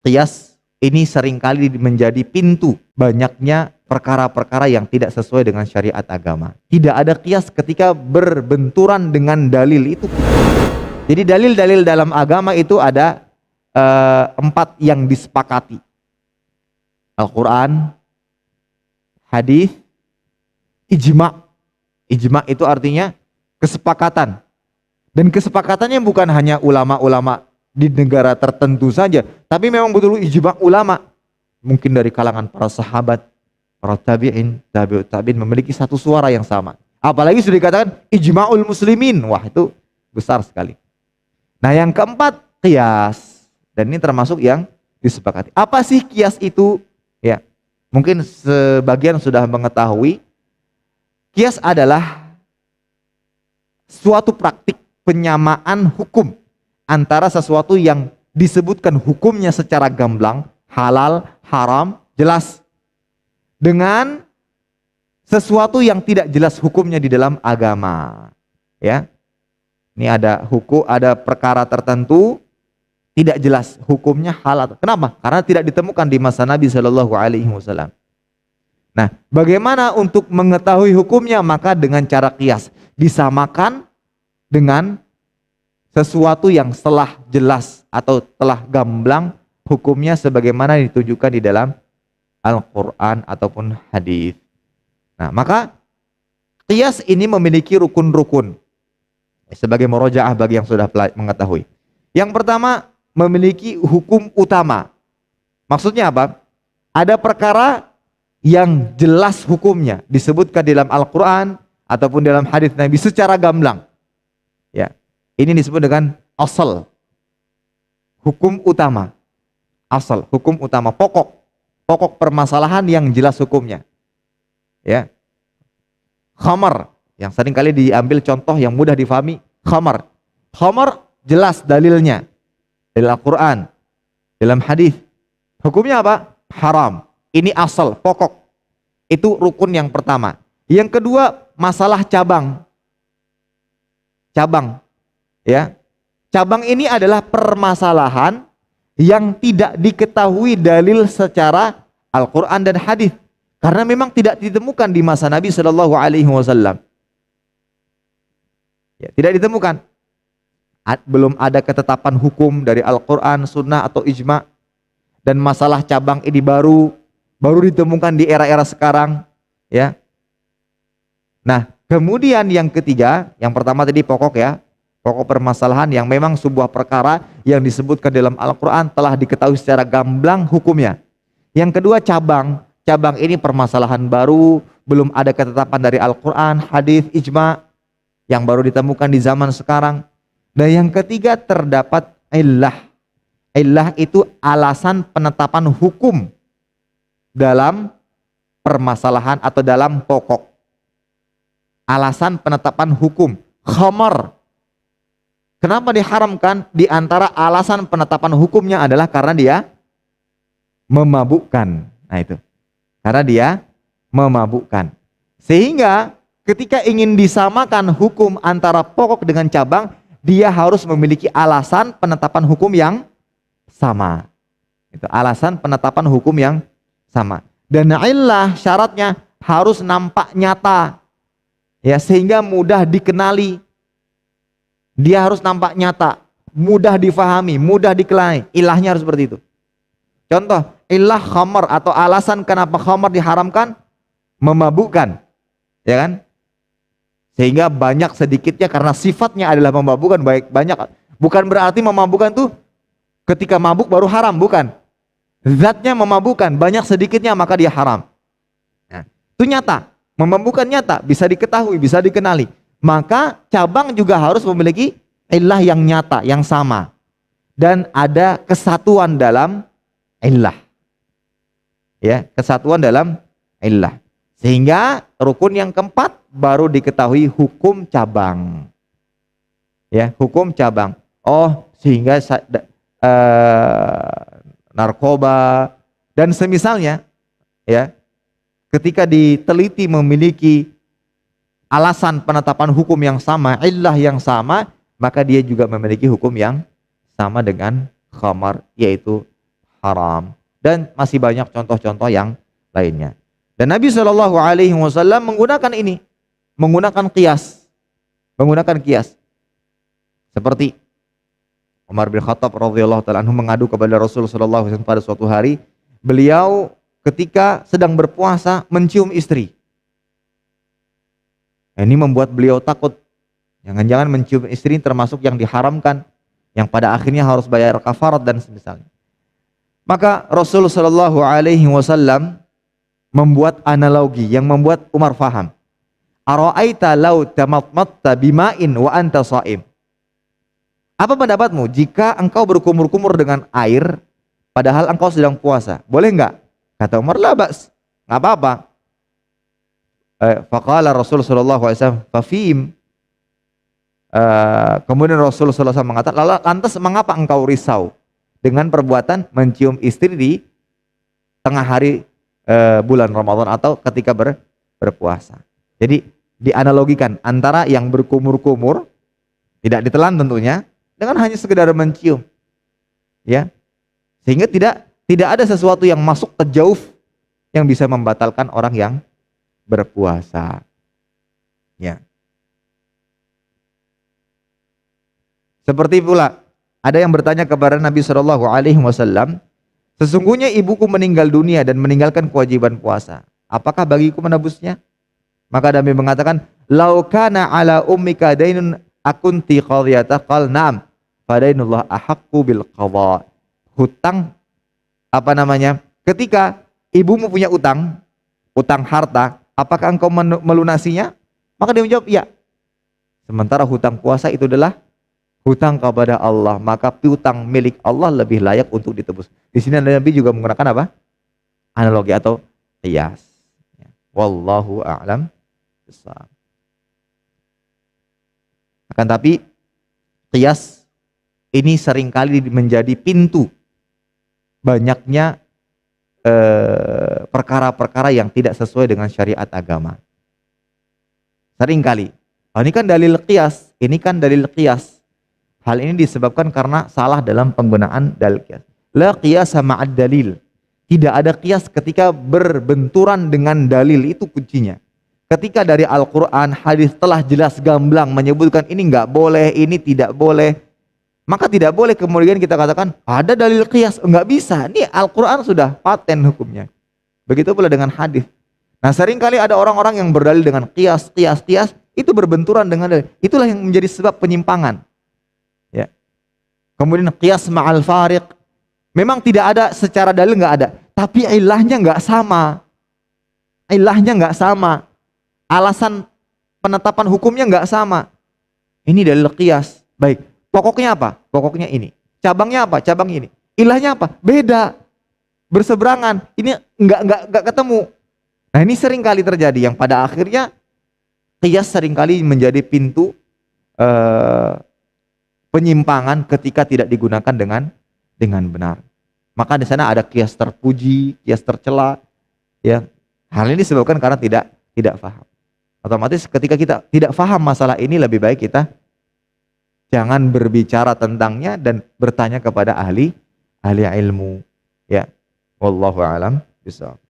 Qiyas ini seringkali menjadi pintu banyaknya perkara-perkara yang tidak sesuai dengan syariat agama. Tidak ada qiyas ketika berbenturan dengan dalil itu. Jadi dalil-dalil dalam agama itu ada 4 yang disepakati. Al-Quran, hadis, ijma'. Ijma' itu artinya kesepakatan. Dan kesepakatannya bukan hanya ulama-ulama di negara tertentu saja, tapi memang betul ijma' ulama. Mungkin dari kalangan para sahabat, para tabi'in, tabi'ut tabi'in memiliki satu suara yang sama. Apalagi sudah dikatakan ijma'ul muslimin. Wah, itu besar sekali. Nah, yang keempat, qiyas. Dan ini termasuk yang disepakati. Apa sih qiyas itu? Ya, mungkin sebagian sudah mengetahui. Qiyas adalah suatu praktik penyamaan hukum antara sesuatu yang disebutkan hukumnya secara gamblang, halal, haram, jelas, dengan sesuatu yang tidak jelas hukumnya di dalam agama. Ya. Ini ada hukum, ada perkara tertentu tidak jelas hukumnya halal. Kenapa? Karena tidak ditemukan di masa Nabi Shallallahu Alaihi Wasallam. Nah, bagaimana untuk mengetahui hukumnya? Maka dengan cara qiyas, disamakan dengan sesuatu yang telah jelas atau telah gamblang hukumnya sebagaimana ditunjukkan di dalam Al-Quran ataupun hadis. Nah, maka qiyas ini memiliki rukun-rukun sebagai murojaah bagi yang sudah mengetahui. Yang pertama, memiliki hukum utama. Maksudnya apa? Ada perkara yang jelas hukumnya disebutkan dalam Al-Quran ataupun dalam hadis Nabi secara gamblang. Ya, ini disebut dengan asal, hukum utama. Asal, hukum utama, pokok permasalahan yang jelas hukumnya. Ya, khamar, yang sering kali diambil contoh yang mudah difahami, khamar. Khamar jelas dalilnya dalam Al-Quran, dalam hadis. Hukumnya apa? Haram. Ini asal, pokok. Itu rukun yang pertama. Yang kedua, masalah cabang. Cabang. Ya. Cabang ini adalah permasalahan yang tidak diketahui dalil secara Al-Quran dan hadis. Karena memang tidak ditemukan di masa Nabi Shallallahu Alaihi Wasallam. Ya, tidak ditemukan. Belum ada ketetapan hukum dari Al-Quran, Sunnah atau Ijma'. Dan masalah cabang ini baru ditemukan di era-era sekarang. Ya. Nah, kemudian yang ketiga, yang pertama tadi pokok ya, pokok permasalahan yang memang sebuah perkara yang disebutkan dalam Al-Quran telah diketahui secara gamblang hukumnya. Yang kedua cabang. Cabang ini permasalahan baru, belum ada ketetapan dari Al-Quran, hadis, ijma' yang baru ditemukan di zaman sekarang. Dan yang ketiga terdapat illah. Illah itu alasan penetapan hukum dalam permasalahan atau dalam pokok. Alasan penetapan hukum. Khamar. Kenapa diharamkan? Di antara alasan penetapan hukumnya adalah karena dia memabukkan. Nah itu. Karena dia memabukkan. Sehingga ketika ingin disamakan hukum antara pokok dengan cabang, dia harus memiliki alasan penetapan hukum yang sama. Itu alasan penetapan hukum yang sama. Dan illah syaratnya harus nampak nyata. Ya, sehingga mudah dikenali. Dia harus nampak nyata, mudah difahami, mudah dikenali. Ilahnya harus seperti itu. Contoh, illah khamar atau alasan kenapa khamar diharamkan, memabukkan. Ya kan? Sehingga banyak sedikitnya karena sifatnya adalah memabukkan, baik banyak. Bukan berarti memabukkan tuh ketika mabuk baru haram, bukan. Zatnya memabukkan, banyak sedikitnya maka dia haram. Nah, itu nyata, memabukkan nyata, bisa diketahui, bisa dikenali. Maka cabang juga harus memiliki illah yang nyata, yang sama. Dan ada kesatuan dalam illah. Ya, kesatuan dalam illah. Sehingga rukun yang keempat baru diketahui hukum cabang. Ya, hukum cabang. Oh, sehingga narkoba dan semisalnya, ya, ketika diteliti memiliki alasan penetapan hukum yang sama, illah yang sama, maka dia juga memiliki hukum yang sama dengan khamar, yaitu haram, dan masih banyak contoh-contoh yang lainnya. Dan Nabi Shallallahu Alaihi Wasallam menggunakan ini, menggunakan kias, seperti Umar bin Khattab radhiyallahu taala anhu mengadu kepada Rasul sallallahu alaihi wasallam pada suatu hari, beliau ketika sedang berpuasa mencium istri. Ini membuat beliau takut. Jangan-jangan mencium istri termasuk yang diharamkan, yang pada akhirnya harus bayar kafarat dan semisalnya. Maka Rasul sallallahu alaihi wasallam membuat analogi yang membuat Umar faham. Ara'aita law tamatmatta bima'in wa anta sha'im. Apa pendapatmu jika engkau berkumur-kumur dengan air padahal engkau sedang puasa? Boleh enggak? Kata Umar, la ba's, enggak apa-apa. Faqala Rasul sallallahu alaihi wasallam, fafim. Kemudian Rasul sallallahu alaihi wasallam mengatakan, lantas mengapa engkau risau dengan perbuatan mencium istri di tengah hari bulan Ramadan atau ketika berpuasa? Jadi dianalogikan antara yang berkumur-kumur, tidak ditelan tentunya, dengan hanya sekedar mencium, ya, sehingga tidak ada sesuatu yang masuk terjauh yang bisa membatalkan orang yang berpuasa, ya. Seperti pula ada yang bertanya kepada Nabi Shallallahu Alaihi Wasallam, sesungguhnya ibuku meninggal dunia dan meninggalkan kewajiban puasa, apakah bagiku menebusnya? Maka Nabi mengatakan, lau kana ala ummika dainun akunti qadhiyata, qal na'am, fadainullah ahaqqu bil qadha. Hutang ketika ibumu punya utang harta, apakah engkau melunasinya? Maka dia menjawab, iya. Sementara hutang puasa itu adalah hutang kepada Allah, maka piutang milik Allah lebih layak untuk ditebus. Di sini Nabi juga menggunakan apa? Analogi atau qiyas. Wallahu a'lam bishawab. Akan tapi qiyas ini seringkali menjadi pintu banyaknya perkara-perkara yang tidak sesuai dengan syariat agama. Seringkali. Ini kan dalil qiyas. Hal ini disebabkan karena salah dalam penggunaan dalil qiyas. La qiyas ma'ad dalil. Tidak ada qiyas ketika berbenturan dengan dalil, itu kuncinya. Ketika dari Al-Quran, hadis telah jelas gamblang menyebutkan ini nggak boleh, ini tidak boleh, maka tidak boleh kemudian kita katakan ada dalil qiyas, nggak bisa. Ini Al-Quran sudah paten hukumnya. Begitu pula dengan hadis. Nah, seringkali ada orang-orang yang berdalil dengan qiyas, itu berbenturan dengan dalil. Itulah yang menjadi sebab penyimpangan. Ya. Kemudian qiyas ma'al fariq, memang tidak ada secara dalil, nggak ada, tapi ilahnya nggak sama. Alasan penetapan hukumnya nggak sama. Ini dalil qiyas. Baik, pokoknya apa? Pokoknya ini. Cabangnya apa? Cabang ini. Ilahnya apa? Beda. Berseberangan. Ini nggak ketemu. Nah, ini sering kali terjadi yang pada akhirnya qiyas seringkali menjadi pintu penyimpangan ketika tidak digunakan dengan benar. Maka di sana ada qiyas terpuji, qiyas tercela, ya. Hal ini disebabkan karena tidak paham. Otomatis ketika kita tidak paham masalah ini, lebih baik kita jangan berbicara tentangnya dan bertanya kepada ahli ilmu, ya. Wallahu a'lam bishawab.